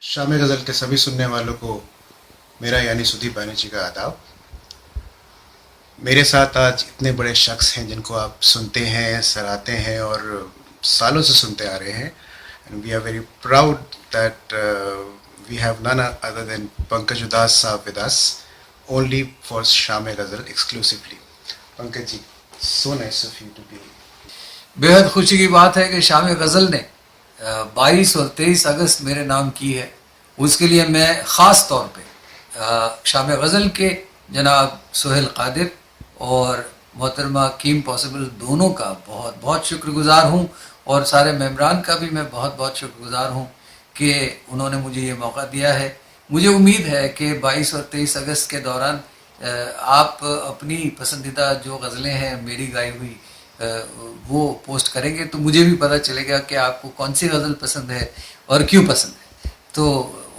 शाम गज़ल के सभी सुनने वालों को मेरा यानी सुदीप बानीची का आदाब। मेरे साथ आज इतने बड़े शख्स हैं जिनको आप सुनते हैं, सराहते हैं और सालों से सुनते आ रहे हैं। And we are very proud that we have none other than Pankaj Udas साहब with us only for Shaam Ghazal exclusively. Pankaj ji, so nice of you to be. बेहद खुशी की बात है कि शाम गज़ल ने 22 और 23 अगस्त मेरे नाम की है। उसके लिए मैं ख़ास तौर पे शाम गज़ल के जनाब सुहेल कादिर और मोहतरमा कीम पॉसिबल दोनों का बहुत बहुत शुक्रगुजार हूँ, और सारे मेम्बरान का भी मैं बहुत बहुत शुक्रगुजार हूँ कि उन्होंने मुझे ये मौका दिया है। मुझे उम्मीद है कि 22 और 23 अगस्त के दौरान आप अपनी पसंदीदा जो गज़लें हैं मेरी गाई हुई वो पोस्ट करेंगे, तो मुझे भी पता चलेगा कि आपको कौन सी गज़ल पसंद है और क्यों पसंद है। तो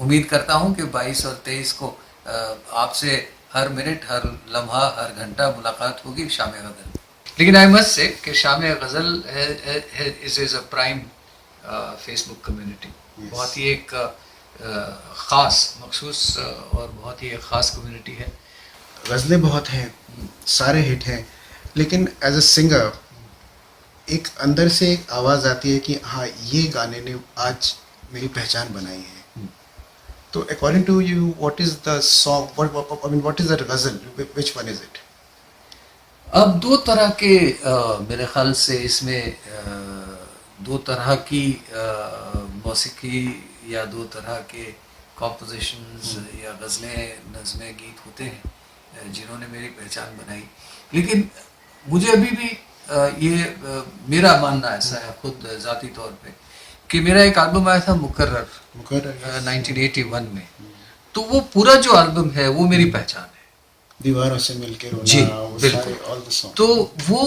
उम्मीद करता हूँ कि 22 और 23 को आपसे हर मिनट, हर लम्हा, हर घंटा मुलाकात होगी शाम गज़ल। लेकिन आई मस्ट से कि Shaam Ghazal is a prime Facebook community. बहुत ही एक ख़ास, मखसूस और बहुत ही एक ख़ास कम्युनिटी है। गज़लें बहुत हैं, सारे हिट हैं, लेकिन एज अ सिंगर एक अंदर से एक आवाज़ आती है कि हाँ, ये गाने ने आज मेरी पहचान बनाई है। तो according to you, what is the song, what is the ghazal, which one is it? अब दो तरह के मेरे ख्याल से इसमें दो तरह की मौसीकी या दो तरह के कॉम्पोजिशंस या गज़लें, नज़में, गीत होते हैं जिन्होंने मेरी पहचान बनाई। लेकिन मुझे अभी भी ये मेरा मानना ऐसा है खुद ज़ाती तौर पे कि मेरा एक एल्बम आया था मुकर्रर 1981 में, तो वो पूरा जो एल्बम है वो मेरी पहचान है। दीवारों से मिलके रोना, जी वो बिल्कुल। सारे ऑल द सॉन्ग। तो वो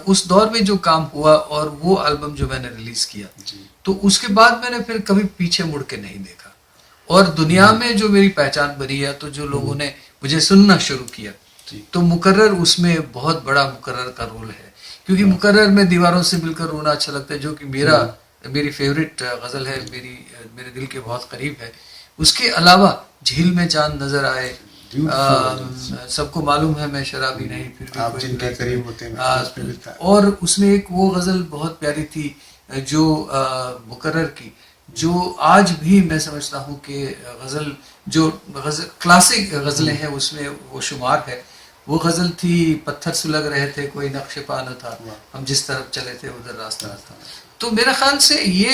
उस दौर में जो काम हुआ और वो एल्बम जो मैंने रिलीज किया, जी। तो उसके बाद मैंने फिर कभी पीछे मुड़ के नहीं देखा। और दुनिया में जो मेरी पहचान बनी है, तो जो लोगों ने मुझे सुनना शुरू किया, तो मुकर्रर उसमें बहुत बड़ा मुकर्रर का रोल है। क्योंकि मुकर्रर में दीवारों से मिलकर रोना अच्छा लगता है, जो कि मेरी फेवरेट गज़ल है, मेरे दिल के बहुत करीब है। उसके अलावा झील में चांद नजर आए, सबको मालूम है मैं शराबी नहीं फिर भी आप जिनके करीब होते हैं। और उसमें एक वो गज़ल बहुत प्यारी थी जो मुकर्रर की, जो आज भी मैं समझता हूँ कि गज़ल जो गज़ल क्लासिक गज़लें हैं उसमें वो शुमार है। वो गज़ल थी, पत्थर सुलग रहे थे कोई नक्शे पा न था, हम जिस तरफ चले थे उधर रास्ता न था। तो मेरे ख्याल से ये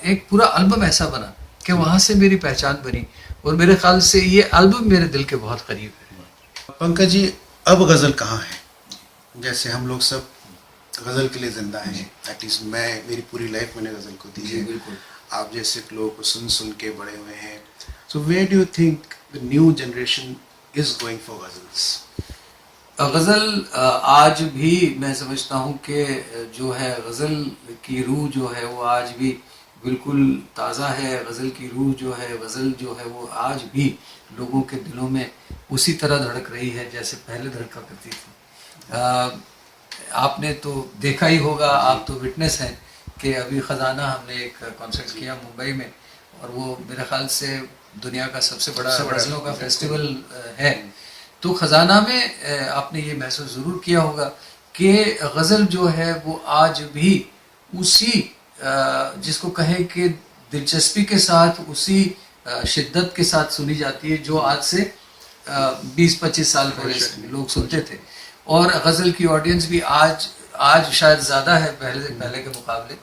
एक पूरा एल्बम ऐसा बना कि वहाँ से मेरी पहचान बनी, और मेरे ख्याल से ये एल्बम मेरे दिल के बहुत करीब है। पंकज जी, अब गज़ल कहाँ है? जैसे हम लोग सब गज़ल के लिए ज़िंदा हैं, एटलीस्ट मैं, मेरी पूरी लाइफ मैंने गज़ल को दी है। बिल्कुल। आप जैसे लोगों को सुन सुन के बड़े हुए हैं। So where do you think the new generation is going for ghazals? गज़ल आज भी मैं समझता हूँ कि जो है गज़ल की रूह जो है वो आज भी बिल्कुल ताज़ा है। गज़ल की रूह जो है, गज़ल जो है वो आज भी लोगों के दिलों में उसी तरह धड़क रही है जैसे पहले धड़का करती थी। आपने तो देखा ही होगा, आप तो विटनेस हैं कि अभी ख़जाना हमने एक कॉन्सर्ट किया मुंबई में, और वो मेरे ख्याल से दुनिया का सबसे बड़ा गज़लों का फेस्टिवल है। तो ख़जाना में आपने ये महसूस ज़रूर किया होगा कि गज़ल जो है वो आज भी उसी जिसको कहे कि दिलचस्पी के साथ, उसी शिद्दत के साथ सुनी जाती है जो आज से 20-25 साल पहले लोग सुनते थे। और गज़ल की ऑडियंस भी आज शायद ज़्यादा है पहले के मुकाबले,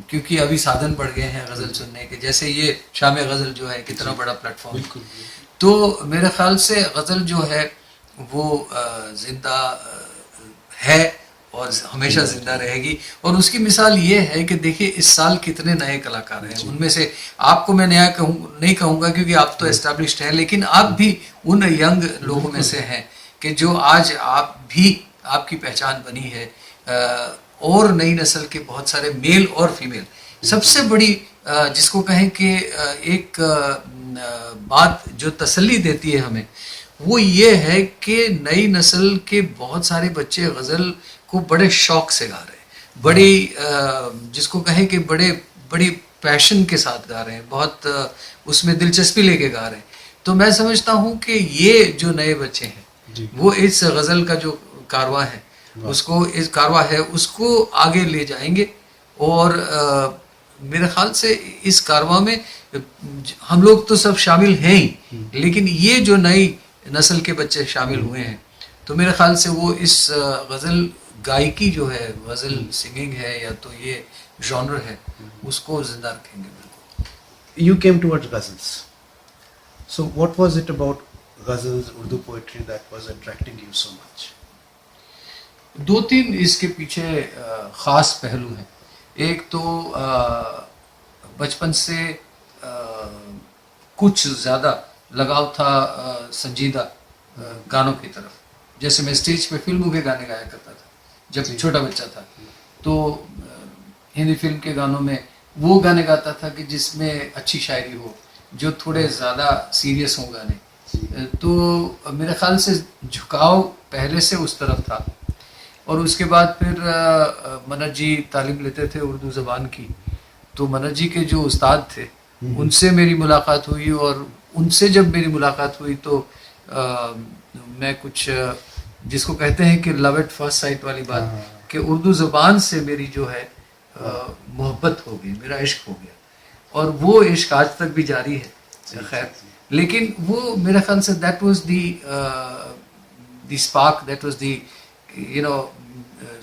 क्योंकि अभी साधन बढ़ गए हैं गज़ल सुनने के। जैसे ये शाम गज़ल जो है कितना बड़ा प्लेटफॉर्म, तो मेरे ख्याल से गज़ल जो है वो ज़िंदा है और हमेशा ज़िंदा रहेगी। और उसकी मिसाल ये है कि देखिए इस साल कितने नए कलाकार हैं। उनमें से आपको मैं नया नहीं कहूँगा क्योंकि आप तो एस्टैब्लिश्ड हैं, लेकिन आप भी उन यंग लोगों में से हैं कि जो आज आप भी, आपकी पहचान बनी है। और नई नस्ल के बहुत सारे मेल और फीमेल, सबसे बड़ी जिसको कहें कि एक बात जो तसल्ली देती है हमें, वो ये है कि नई नस्ल के बहुत सारे बच्चे गज़ल को बड़े शौक से गा रहे हैं। बड़ी जिसको कहें कि बड़ी पैशन के साथ गा रहे हैं, बहुत उसमें दिलचस्पी लेके गा रहे हैं। तो मैं समझता हूँ कि ये जो नए बच्चे हैं जी। वो इस गज़ल का जो कारवां है उसको आगे ले जाएंगे। और मेरे ख्याल से इस कारवां में हम लोग तो सब शामिल हैं ही, लेकिन ये जो नई नस्ल के बच्चे शामिल हुए हैं, तो मेरे ख्याल से वो इस गज़ल गायकी जो है, गज़ल सिंगिंग है या तो ये जॉनर है, उसको जिंदा रखेंगे। बिल्कुल। You came towards ghazals. So what was it about ghazals, Urdu poetry that was attracting you so much? दो तीन इसके पीछे ख़ास पहलू हैं। एक तो बचपन से कुछ ज़्यादा लगाव था संजीदा गानों की तरफ। जैसे मैं स्टेज पे फिल्मों के गाने गाया करता था जब छोटा बच्चा था, तो हिंदी फिल्म के गानों में वो गाने गाता था कि जिसमें अच्छी शायरी हो, जो थोड़े ज़्यादा सीरियस हों गाने। तो मेरे ख्याल से झुकाव पहले से उस तरफ था। और उसके बाद फिर मनत जी तालीम लेते थे उर्दू ज़बान की, तो मनत जी के जो उस्ताद थे उनसे मेरी मुलाकात हुई, और उनसे जब मेरी मुलाकात हुई तो मैं कुछ जिसको कहते हैं कि लव एट फर्स्ट साइट वाली बात, कि उर्दू ज़बान से मेरी जो है मोहब्बत हो गई, मेरा इश्क हो गया, और वो इश्क आज तक भी जारी है। खैर, लेकिन वो मेरे ख्याल say that was the spark, that was the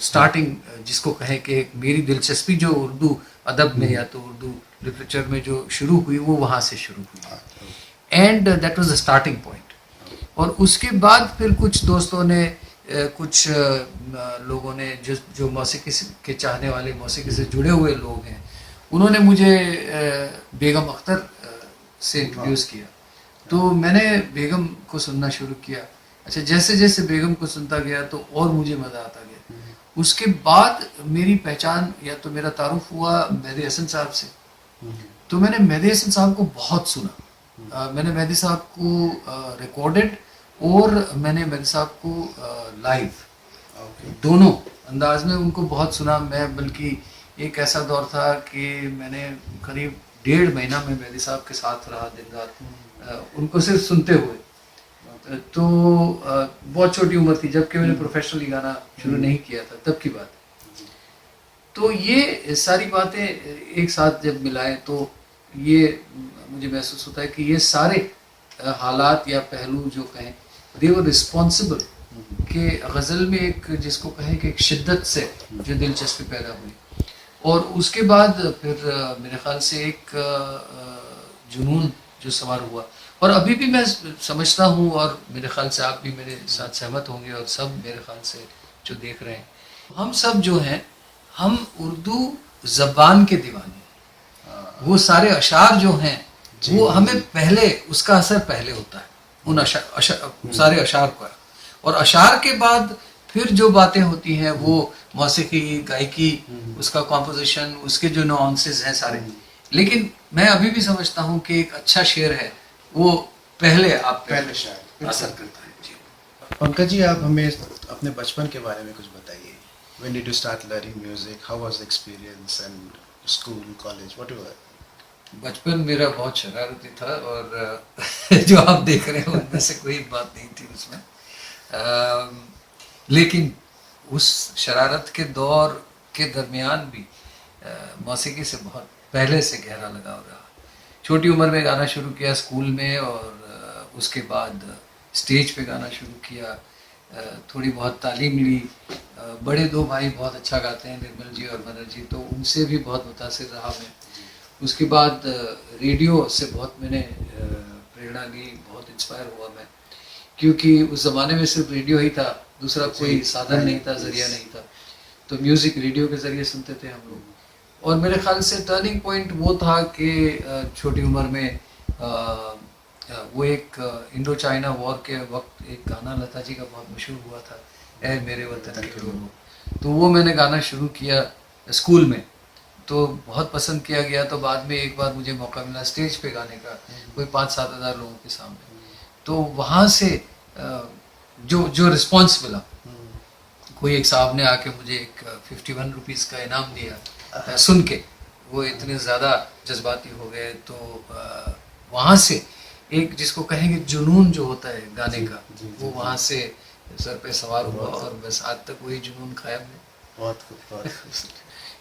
starting, जिसको कहें कि मेरी दिलचस्पी जो उर्दू अदब में या तो उर्दू लिटरेचर में जो शुरू हुई, वो वहाँ से शुरू हुई, and that was the starting point. और उसके बाद फिर कुछ दोस्तों ने, कुछ लोगों ने जो मौसीकी के चाहने वाले, मौसीकी से जुड़े हुए लोग हैं, उन्होंने मुझे बेगम अख्तर से इंट्रोड्यूस किया। तो मैंने बेगम को सुनना शुरू किया। अच्छा, जैसे जैसे बेगम को सुनता गया तो और मुझे मज़ा आता गया। उसके बाद मेरी पहचान या तो मेरा तारुफ हुआ मेहदी हसन साहब से। तो मैंने मेहदी हसन साहब को बहुत सुना। मैंने मेहदी साहब को रिकॉर्डेड और मैंने मेहदी साहब को लाइव, दोनों अंदाज में उनको बहुत सुना। मैं बल्कि एक ऐसा दौर था कि मैंने करीब 1.5 महीना में मेहदी साहब के साथ रहा, दिन रात उनको सिर्फ सुनते हुए। तो बहुत छोटी उम्र थी, जबकि मैंने प्रोफेशनली गाना शुरू नहीं किया था, तब की बात। तो ये सारी बातें एक साथ जब मिलाएं तो ये मुझे महसूस होता है कि ये सारे हालात या पहलू जो कहें, दे वर रिस्पॉन्सिबल कि गज़ल में एक, जिसको कहें कि एक शिद्दत से जो दिलचस्पी पैदा हुई। और उसके बाद फिर मेरे ख्याल से एक जुनून जो सवार हुआ। और अभी भी मैं समझता हूँ, और मेरे ख्याल से आप भी मेरे साथ सहमत होंगे, और सब मेरे ख्याल से जो देख रहे हैं, हम सब जो हैं, हम उर्दू ज़बान के दीवाने हैं। वो सारे अशार जो हैं, वो हमें पहले, उसका असर पहले होता है उन सारे अशार पर, और अशार के बाद फिर जो बातें होती हैं वो मौसीकी, गायकी, उसका कॉम्पोजिशन, उसके जो नुआंसेस हैं सारे। लेकिन मैं अभी भी समझता हूँ कि एक अच्छा शेर है वो पहले शायद असर करता है। जी पंकज जी, आप हमें अपने बचपन के बारे में कुछ बताइए। When did you start learning music? How was the experience and school, college, whatever? बचपन मेरा बहुत शरारती था, और जो आप देख रहे हो उनमें से कोई बात नहीं थी उसमें। लेकिन उस शरारत के दौर के दरमियान भी मौसीकी से बहुत पहले से गहरा लगाव रहा। छोटी उम्र में गाना शुरू किया स्कूल में, और उसके बाद स्टेज पे गाना शुरू किया, थोड़ी बहुत तालीम ली। बड़े 2 भाई बहुत अच्छा गाते हैं, निर्मल जी और मनर जी, तो उनसे भी बहुत मुतासिर रहा मैं। उसके बाद रेडियो से बहुत मैंने प्रेरणा ली, बहुत इंस्पायर हुआ मैं, क्योंकि उस ज़माने में सिर्फ रेडियो ही था, दूसरा कोई साधन नहीं था, ज़रिया नहीं था। तो म्यूज़िक रेडियो के ज़रिए सुनते थे हम लोग। और मेरे ख्याल से टर्निंग पॉइंट वो था कि छोटी उम्र में वो एक इंडो चाइना वॉर के वक्त एक गाना लता जी का बहुत मशहूर हुआ था, ऐ मेरे वतन के लोगों। तो वो मैंने गाना शुरू किया स्कूल में, तो बहुत पसंद किया गया। तो बाद में एक बार मुझे मौका मिला स्टेज पे गाने का, कोई 5-7 हज़ार लोगों के सामने। तो वहाँ से जो रिस्पॉन्स मिला, कोई एक साहब ने आके मुझे एक 51 रुपीज़ का इनाम दिया सुन के, वो इतने ज़्यादा जज्बाती हो गए, तो वहाँ से एक जिसको कहेंगे जुनून जो होता है गाने का, वो वहाँ से सर पे सवार हुआ और बस आज तक वही जुनून कायम है। बहुत खूब।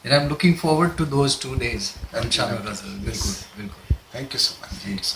And I'm looking forward to those 2 days. And Shami Ghazal, बिल्कुल बिल्कुल। Thank you so much.